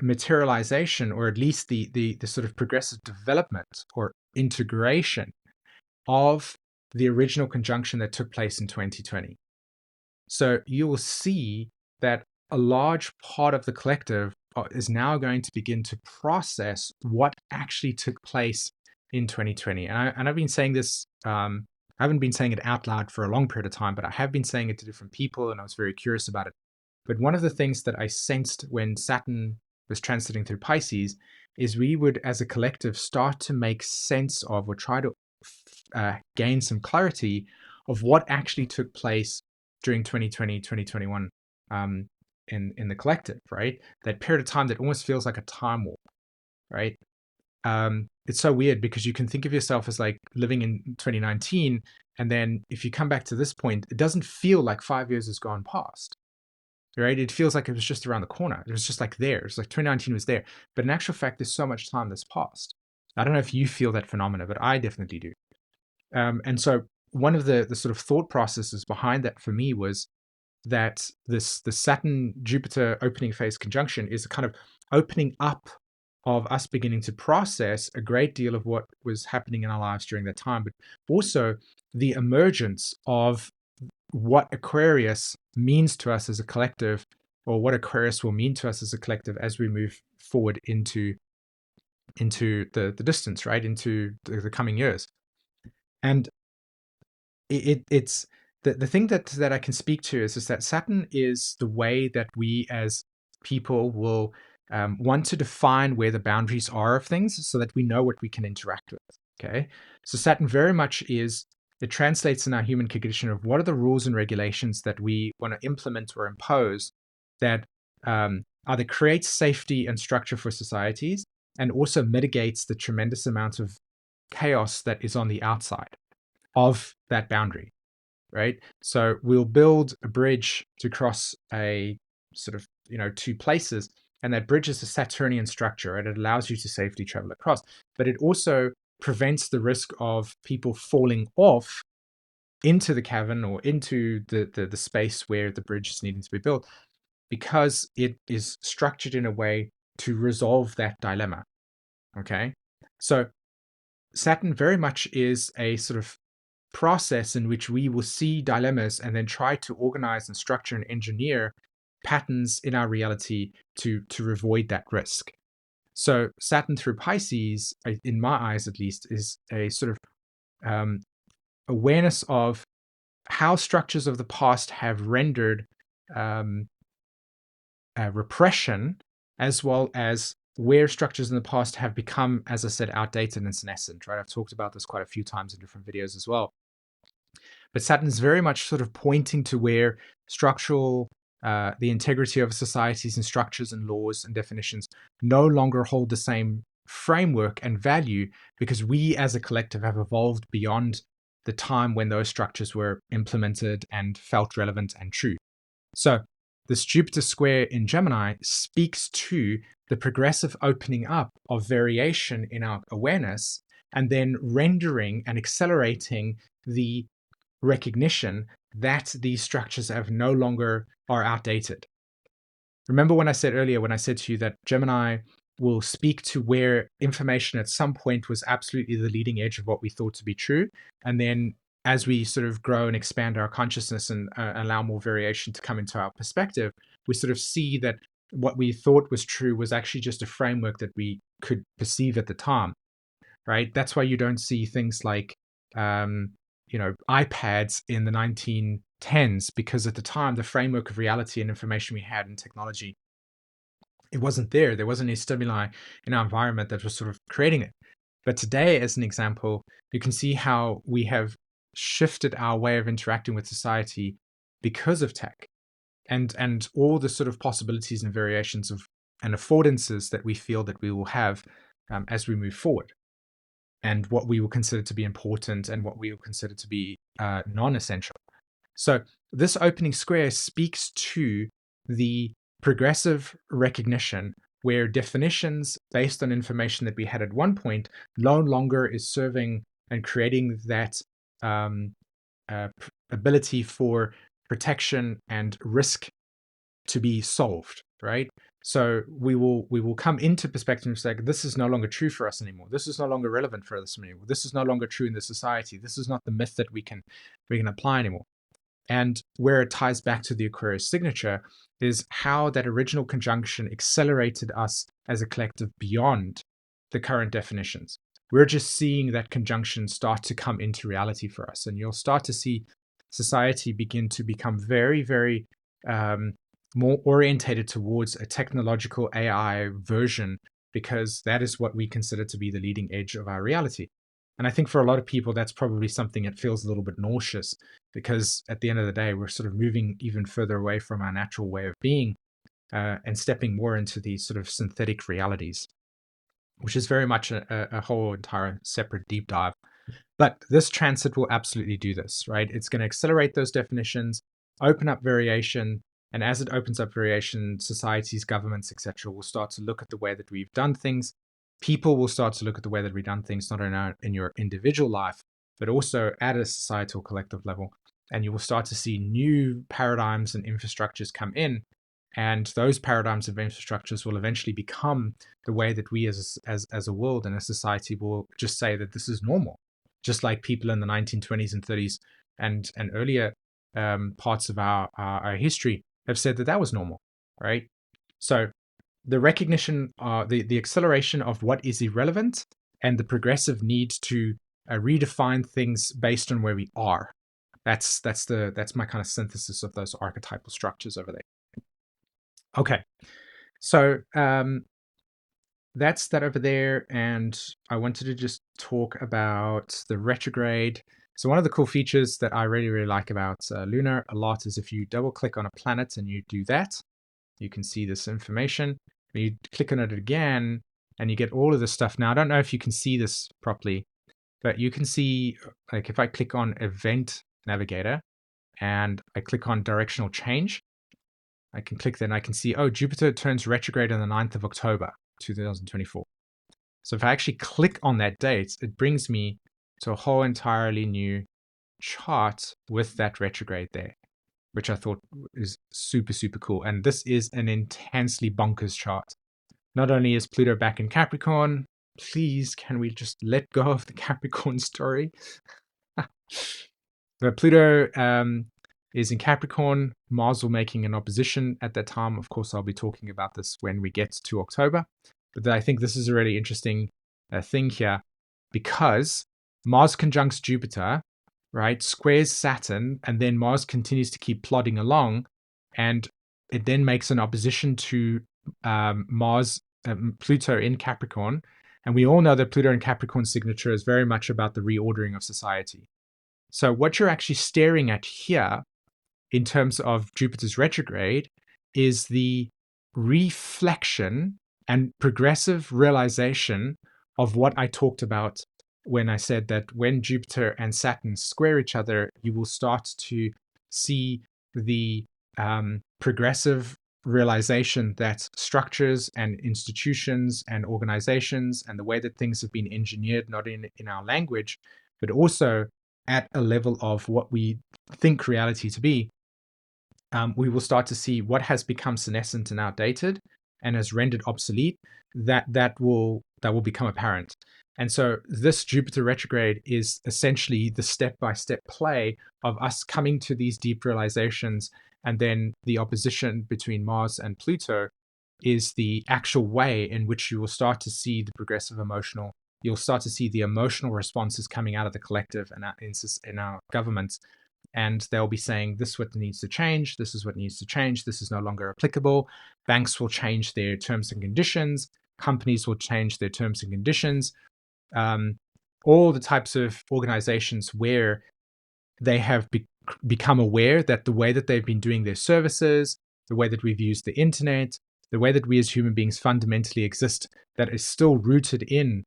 materialization, or at least the sort of progressive development or integration of the original conjunction that took place in 2020. So you will see that a large part of the collective is now going to begin to process what actually took place in 2020. And I've been saying this, I haven't been saying it out loud for a long period of time, but I have been saying it to different people, and I was very curious about it. But one of the things that I sensed when Saturn was transiting through Pisces is we would, as a collective, start to make sense of, or try to gain some clarity of what actually took place during 2020, 2021 in the collective, right? That period of time that almost feels like a time warp, right? It's so weird because you can think of yourself as like living in 2019, and then if you come back to this point, it doesn't feel like 5 years has gone past, right? It feels like it was just around the corner. It was just like there. It's like 2019 was there. But in actual fact, there's so much time that's passed. I don't know if you feel that phenomena, but I definitely do. And so one of the sort of thought processes behind that for me was that the Saturn Jupiter opening phase conjunction is a kind of opening up of us beginning to process a great deal of what was happening in our lives during that time, but also the emergence of what Aquarius means to us as a collective, or what Aquarius will mean to us as a collective as we move forward into the distance, right? Into the coming years. And it's the thing that I can speak to is that Saturn is the way that we as people will want to define where the boundaries are of things so that we know what we can interact with. Okay. So Saturn very much it translates in our human cognition of what are the rules and regulations that we want to implement or impose that either creates safety and structure for societies and also mitigates the tremendous amount of chaos that is on the outside of that boundary, right? So we'll build a bridge to cross a sort of, two places, and that bridge is a Saturnian structure, and it allows you to safely travel across. But it also prevents the risk of people falling off into the cavern or into the space where the bridge is needing to be built, because it is structured in a way to resolve that dilemma. Okay, so Saturn very much is a sort of process in which we will see dilemmas and then try to organize and structure and engineer patterns in our reality to avoid that risk. So Saturn through Pisces, in my eyes at least, is a sort of awareness of how structures of the past have rendered repression, as well as where structures in the past have become, as I said, outdated and senescent, right? I've talked about this quite a few times in different videos as well. But Saturn is very much sort of pointing to where the integrity of societies and structures and laws and definitions no longer hold the same framework and value, because we as a collective have evolved beyond the time when those structures were implemented and felt relevant and true. So this Jupiter square in Gemini speaks to the progressive opening up of variation in our awareness, and then rendering and accelerating the recognition that these structures are outdated. Remember when I said earlier, when I said to you that Gemini will speak to where information at some point was absolutely the leading edge of what we thought to be true, and then as we sort of grow and expand our consciousness and allow more variation to come into our perspective, we sort of see that what we thought was true was actually just a framework that we could perceive at the time, right? That's why you don't see things like iPads in the 1910s, because at the time, the framework of reality and information we had in technology, it wasn't there. There wasn't any stimuli in our environment that was sort of creating it. But today, as an example, you can see how we have shifted our way of interacting with society because of tech, and all the sort of possibilities and variations of and affordances that we feel that we will have as we move forward, and what we will consider to be important and what we will consider to be non-essential. So this opening square speaks to the progressive recognition where definitions based on information that we had at one point no longer is serving and creating that ability for protection and risk to be solved, right? So we will come into perspective and say, this is no longer true for us anymore. This is no longer relevant for us anymore. This is no longer true in the society. This is not the myth that we can apply anymore. And where it ties back to the Aquarius signature is how that original conjunction accelerated us as a collective beyond the current definitions. We're just seeing that conjunction start to come into reality for us. And you'll start to see society begin to become very, very more orientated towards a technological AI version, because that is what we consider to be the leading edge of our reality. And I think for a lot of people, that's probably something that feels a little bit nauseous, because at the end of the day, we're sort of moving even further away from our natural way of being and stepping more into these sort of synthetic realities, which is very much a whole entire separate deep dive. But this transit will absolutely do this, right? It's going to accelerate those definitions, open up variation. And as it opens up variation, societies, governments, etc., will start to look at the way that we've done things. People will start to look at the way that we've done things, not only in your individual life, but also at a societal collective level. And you will start to see new paradigms and infrastructures come in. And those paradigms of infrastructures will eventually become the way that we as a world and a society will just say that this is normal. Just like people in the 1920s and 30s and earlier parts of our history have said that that was normal, right? So the recognition, the acceleration of what is irrelevant, and the progressive need to redefine things based on where we are. That's my kind of synthesis of those archetypal structures over there. Okay, so that's that over there, and I wanted to just talk about the retrograde. So one of the cool features that I really like about Lunar a lot is if you double click on a planet and you do that, you can see this information. When you click on it again and you get all of this stuff. Now, I don't know if you can see this properly, but you can see, like if I click on Event Navigator and I click on Directional Change, I can click there and I can see, oh, Jupiter turns retrograde on the 9th of October, 2024. So if I actually click on that date, it brings me to a whole entirely new chart with that retrograde there, which I thought is super, super cool. And this is an intensely bonkers chart. Not only is Pluto back in Capricorn, please, can we just let go of the Capricorn story? But Pluto is in Capricorn. Mars will making an opposition at that time. Of course, I'll be talking about this when we get to October. But I think this is a really interesting thing here, because Mars conjuncts Jupiter, right, squares Saturn, and then Mars continues to keep plodding along, and it then makes an opposition to Pluto in Capricorn. And we all know that Pluto in Capricorn signature is very much about the reordering of society. So what you're actually staring at here in terms of Jupiter's retrograde is the reflection and progressive realization of what I talked about when I said that when Jupiter and Saturn square each other, you will start to see the progressive realization that structures and institutions and organizations and the way that things have been engineered, not in our language, but also at a level of what we think reality to be, we will start to see what has become senescent and outdated and has rendered obsolete, that will become apparent. And so this Jupiter retrograde is essentially the step-by-step play of us coming to these deep realizations, and then the opposition between Mars and Pluto is the actual way in which you will start to see the progressive emotional. You'll start to see the emotional responses coming out of the collective and in our governments. And they'll be saying, this is what needs to change. This is what needs to change. This is no longer applicable. Banks will change their terms and conditions. Companies will change their terms and conditions. All the types of organizations where they have become aware that the way that they've been doing their services, the way that we've used the internet, the way that we as human beings fundamentally exist, that is still rooted in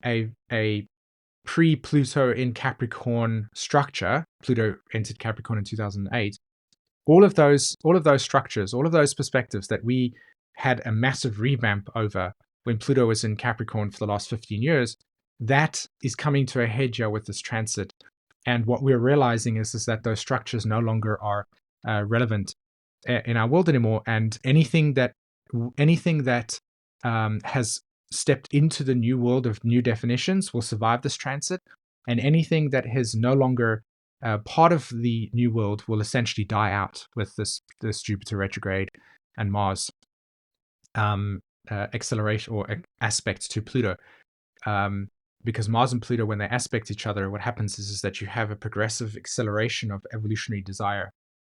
a pre-Pluto in Capricorn structure. Pluto entered Capricorn in 2008. All of those structures, all of those perspectives that we had a massive revamp over when Pluto was in Capricorn for the last 15 years, that is coming to a head here with this transit. And what we're realizing is that those structures no longer are relevant in our world anymore. And anything that anything that has stepped into the new world of new definitions will survive this transit, and anything that is no longer part of the new world will essentially die out with this Jupiter retrograde and Mars acceleration or aspect to Pluto. Because Mars and Pluto, when they aspect each other, what happens is that you have a progressive acceleration of evolutionary desire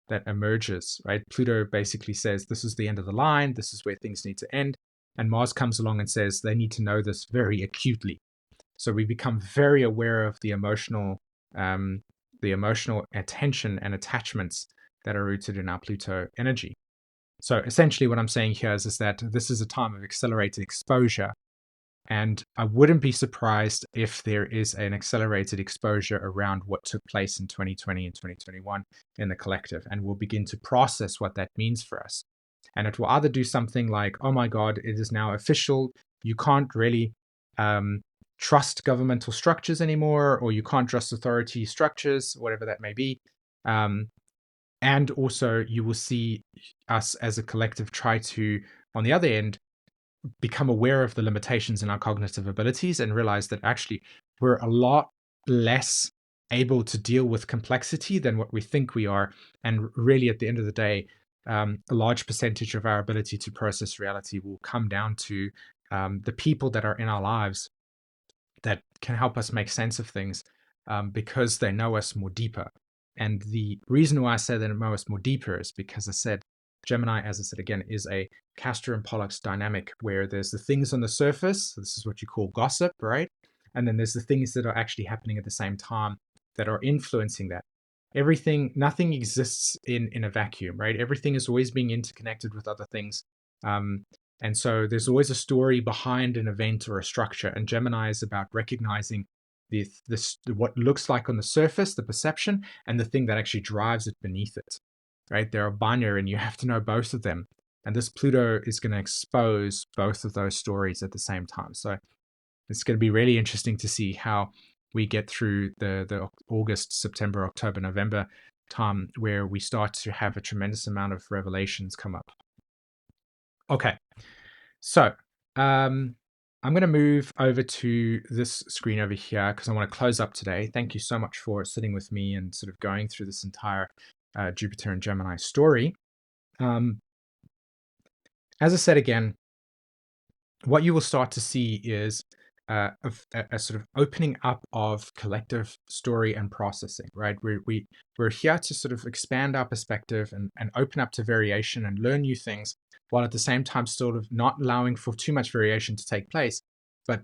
that emerges, right? Pluto basically says, this is the end of the line, this is where things need to end. And Mars comes along and says, they need to know this very acutely. So we become very aware of the emotional attention and attachments that are rooted in our Pluto energy. So essentially what I'm saying here is that this is a time of accelerated exposure. And I wouldn't be surprised if there is an accelerated exposure around what took place in 2020 and 2021 in the collective. And we'll begin to process what that means for us. And it will either do something like, oh my God, it is now official. You can't really trust governmental structures anymore, or you can't trust authority structures, whatever that may be. And also you will see us as a collective try to, on the other end, become aware of the limitations in our cognitive abilities and realize that actually we're a lot less able to deal with complexity than what we think we are. And really, at the end of the day, a large percentage of our ability to process reality will come down to the people that are in our lives that can help us make sense of things because they know us more deeper. And the reason why I say they know us more deeper is because I said Gemini, as I said again, is a Castor and Pollux dynamic where there's the things on the surface. This is what you call gossip, right? And then there's the things that are actually happening at the same time that are influencing that. Nothing exists in a vacuum, right? Everything is always being interconnected with other things. And so there's always a story behind an event or a structure. And Gemini is about recognizing what looks like on the surface, the perception, and the thing that actually drives it beneath it. Right? They're a binary and you have to know both of them. And this Pluto is going to expose both of those stories at the same time. So it's going to be really interesting to see how we get through the August, September, October, November time where we start to have a tremendous amount of revelations come up. Okay. So I'm going to move over to this screen over here because I want to close up today. Thank you so much for sitting with me and sort of going through this entire Jupiter and Gemini story. As I said again, what you will start to see is a sort of opening up of collective story and processing, right? We're here to sort of expand our perspective and open up to variation and learn new things, while at the same time sort of not allowing for too much variation to take place, but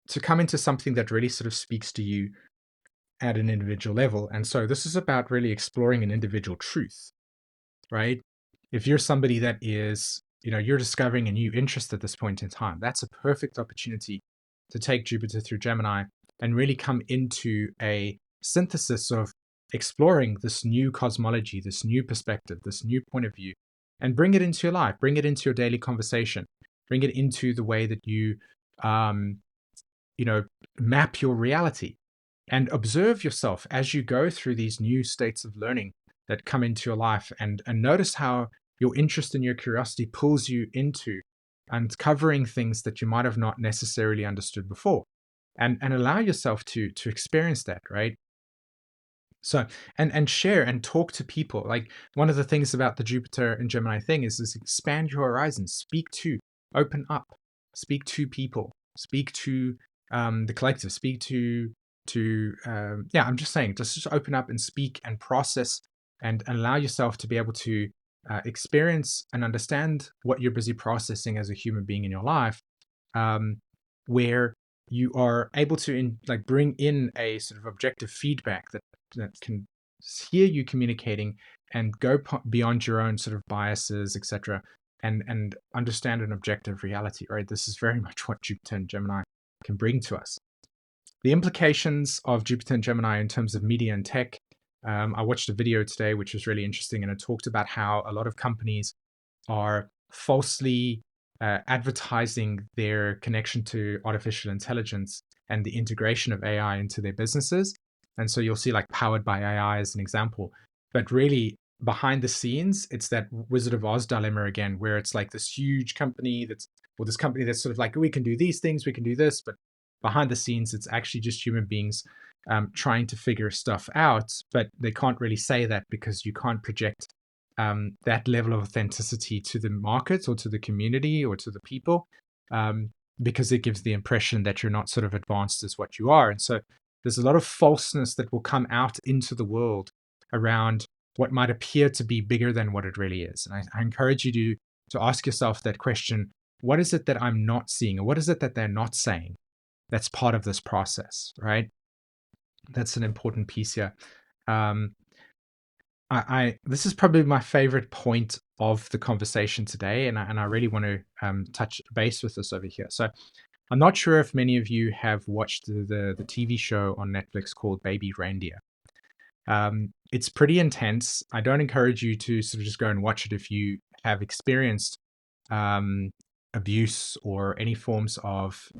to come into something that really sort of speaks to you at an individual level. And so this is about really exploring an individual truth, right? If you're somebody that is, you're discovering a new interest at this point in time, that's a perfect opportunity to take Jupiter through Gemini and really come into a synthesis of exploring this new cosmology, this new perspective, this new point of view, and bring it into your life, bring it into your daily conversation, bring it into the way that you, map your reality. And observe yourself as you go through these new states of learning that come into your life, and notice how your interest and your curiosity pulls you into uncovering things that you might have not necessarily understood before, and allow yourself to experience that, right? So, and share and talk to people. Like, one of the things about the Jupiter and Gemini thing is expand your horizons, open up, speak to people, speak to the collective, speak to I'm just saying, just open up and speak and process and allow yourself to be able to experience and understand what you're busy processing as a human being in your life, where you are able to bring in a sort of objective feedback that can hear you communicating and go beyond your own sort of biases, etc., and understand an objective reality, right? This is very much what Jupiter and Gemini can bring to us. The implications of Jupiter and Gemini in terms of media and tech. I watched a video today which was really interesting, and it talked about how a lot of companies are falsely advertising their connection to artificial intelligence and the integration of AI into their businesses. And so you'll see like powered by AI as an example. But really, behind the scenes, it's that Wizard of Oz dilemma again, where it's like this huge company this company that's sort of like, we can do these things, we can do this, but behind the scenes, it's actually just human beings trying to figure stuff out, but they can't really say that because you can't project that level of authenticity to the market or to the community or to the people, because it gives the impression that you're not sort of advanced as what you are. And so there's a lot of falseness that will come out into the world around what might appear to be bigger than what it really is. And I encourage you to ask yourself that question: what is it that I'm not seeing, or what is it that they're not saying that's part of this process, right? That's an important piece here. Um, this is probably my favorite point of the conversation today, and I really want to touch base with this over here. So I'm not sure if many of you have watched the TV show on Netflix called Baby Reindeer. It's pretty intense. I don't encourage you to sort of just go and watch it if you have experienced abuse or any forms of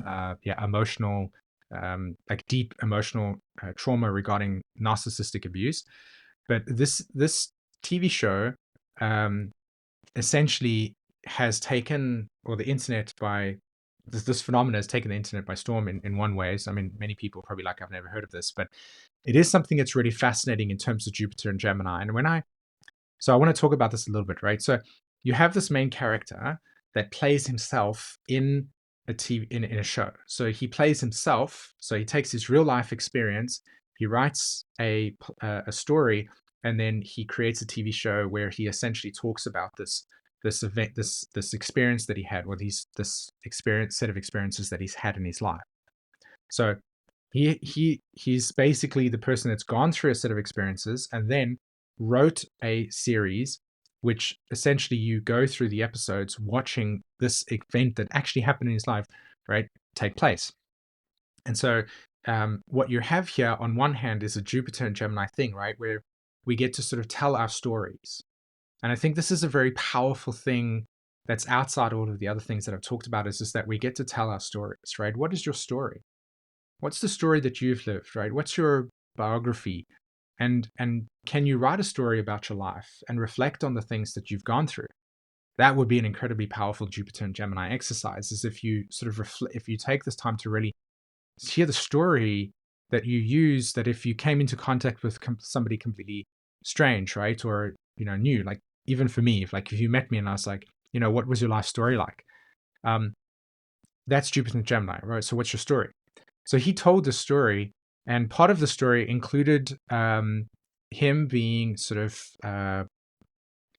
emotional, like deep emotional trauma regarding narcissistic abuse. But this TV show essentially has taken, or the internet by this phenomena has taken the internet by storm in one way. So, I mean, many people are probably like, I've never heard of this, but it is something that's really fascinating in terms of Jupiter and Gemini. And so I want to talk about this a little bit, right? So you have this main character that plays himself in a TV in a show. So he plays himself. So he takes his real life experience, he writes a story, and then he creates a TV show where he essentially talks about this event, this experience that he had, or this set of experiences that he's had in his life. So he's basically the person that's gone through a set of experiences and then wrote a series which essentially you go through the episodes watching this event that actually happened in his life, right, take place. And so what you have here on one hand is a Jupiter and Gemini thing, right, where we get to sort of tell our stories. And I think this is a very powerful thing that's outside all of the other things that I've talked about, is just that we get to tell our stories, right? What is your story? What's the story that you've lived, right? What's your biography? And can you write a story about your life and reflect on the things that you've gone through? That would be an incredibly powerful Jupiter and Gemini exercise, is if you sort of if you take this time to really hear the story that you use, that if you came into contact with somebody completely strange, right, or new, like even for me, if you met me and I was like, what was your life story like? That's Jupiter and Gemini, right? So what's your story? So he told the story, and part of the story included him being sort of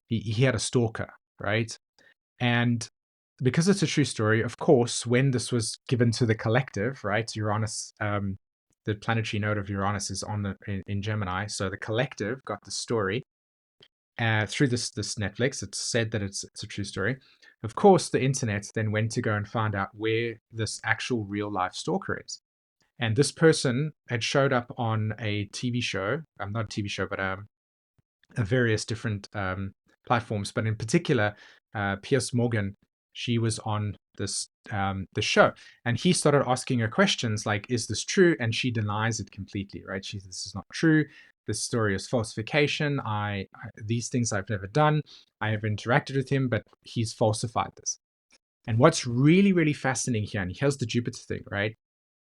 he had a stalker, right? And because it's a true story, of course, when this was given to the collective, right? Uranus, the planetary node of Uranus is in Gemini, so the collective got the story through this Netflix. It's said that it's a true story. Of course, the internet then went to go and find out where this actual real life stalker is. And this person had showed up on a TV show, not a TV show, but various different platforms. But in particular, Piers Morgan, she was on the show, and he started asking her questions like, "Is this true?" And she denies it completely. Right? This is not true. This story is falsification. These things I've never done. I have interacted with him, but he's falsified this. And what's really, really fascinating here, and here's the Jupiter thing, right,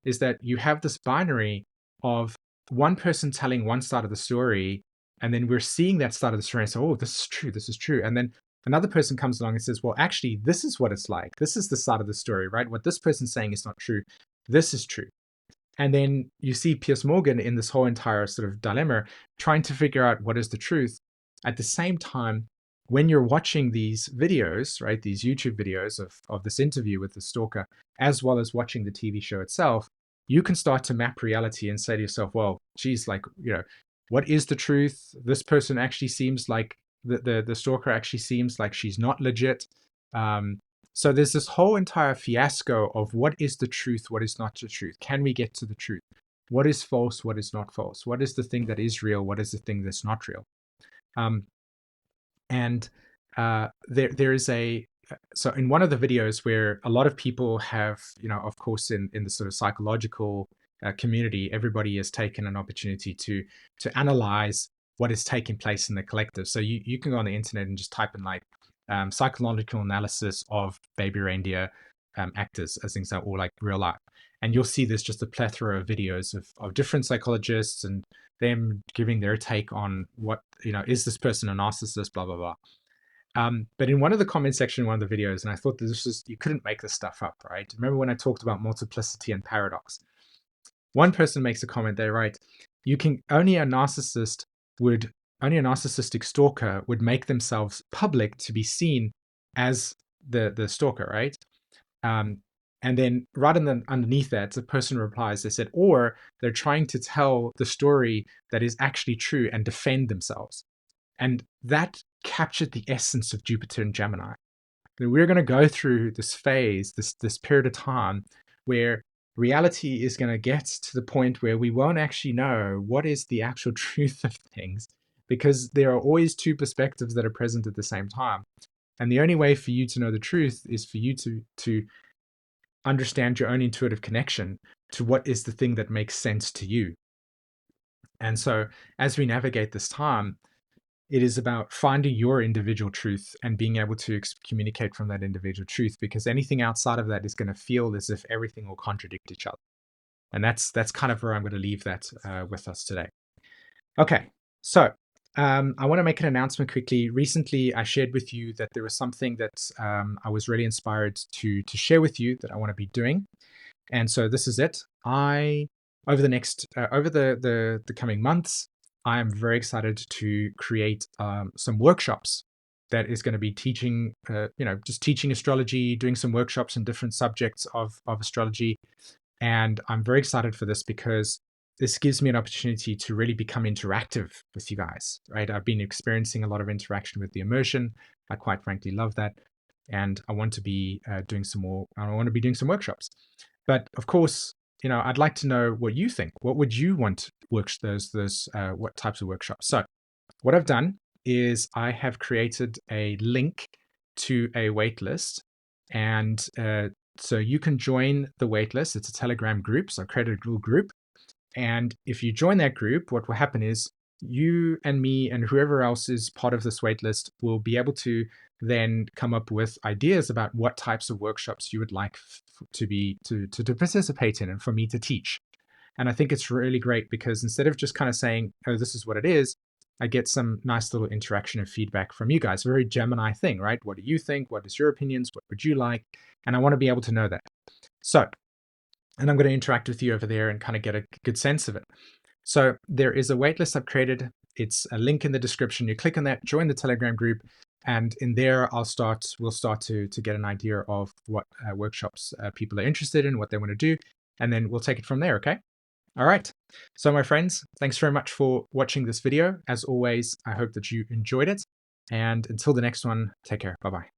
is that you have this binary of one person telling one side of the story, and then we're seeing that side of the story and say, oh, this is true, this is true. And then another person comes along and says, well, actually, this is what it's like. This is the side of the story, right? What this person's saying is not true. This is true. And then you see Piers Morgan in this whole entire sort of dilemma, trying to figure out what is the truth. At the same time, when you're watching these videos, right, these YouTube videos of this interview with the stalker, as well as watching the TV show itself, you can start to map reality and say to yourself, well, geez, like, what is the truth? This person actually seems like the stalker actually seems like she's not legit. So there's this whole entire fiasco of what is the truth, what is not the truth. Can we get to the truth? What is false, what is not false? What is the thing that is real? What is the thing that's not real? And there is so in one of the videos where a lot of people have, of course, in the sort of psychological community, everybody has taken an opportunity to analyze what is taking place in the collective. So you can go on the internet and just type in like psychological analysis of baby reindeer actors as things that are all like real life. And you'll see there's just a plethora of videos of different psychologists and them giving their take on what, is this person a narcissist, blah, blah, blah. But in one of the comment section, one of the videos, and I thought you couldn't make this stuff up, right? Remember when I talked about multiplicity and paradox? One person makes a comment, they write, only a narcissistic stalker would make themselves public to be seen as the stalker, right? And then right underneath that, the person replies, they said, or they're trying to tell the story that is actually true and defend themselves. And that captured the essence of Jupiter and Gemini. We're going to go through this phase, this period of time where reality is going to get to the point where we won't actually know what is the actual truth of things, because there are always two perspectives that are present at the same time. And the only way for you to know the truth is for you to understand your own intuitive connection to what is the thing that makes sense to you. And so as we navigate this time, it is about finding your individual truth and being able to communicate from that individual truth, because anything outside of that is going to feel as if everything will contradict each other. And that's kind of where I'm going to leave that with us today. Okay, so I want to make an announcement quickly. Recently, I shared with you that there was something that I was really inspired to share with you that I want to be doing. And so this is it. Over the coming months, I am very excited to create some workshops that is going to be teaching, just teaching astrology, doing some workshops in different subjects of astrology. And I'm very excited for this because this gives me an opportunity to really become interactive with you guys, right? I've been experiencing a lot of interaction with the immersion. I quite frankly love that. And I want to be doing some more. I want to be doing some workshops. But of course, I'd like to know what you think. What would you want what types of workshops? So what I've done is I have created a link to a waitlist, and so you can join the waitlist. It's a Telegram group. So I've created a little group. And if you join that group, what will happen is you and me and whoever else is part of this waitlist will be able to then come up with ideas about what types of workshops you would like to participate in and for me to teach. And I think it's really great because instead of just kind of saying, oh, this is what it is, I get some nice little interaction and feedback from you guys. A very Gemini thing, right? What do you think? What is your opinions? What would you like? And I want to be able to know that. So, and I'm going to interact with you over there and kind of get a good sense of it. So there is a waitlist I've created. It's a link in the description. You click on that, join the Telegram group, and in there we'll start to get an idea of what workshops people are interested in, what they want to do, and then we'll take it from there, okay? All right. So my friends, thanks very much for watching this video. As always, I hope that you enjoyed it. And until the next one, take care. Bye-bye.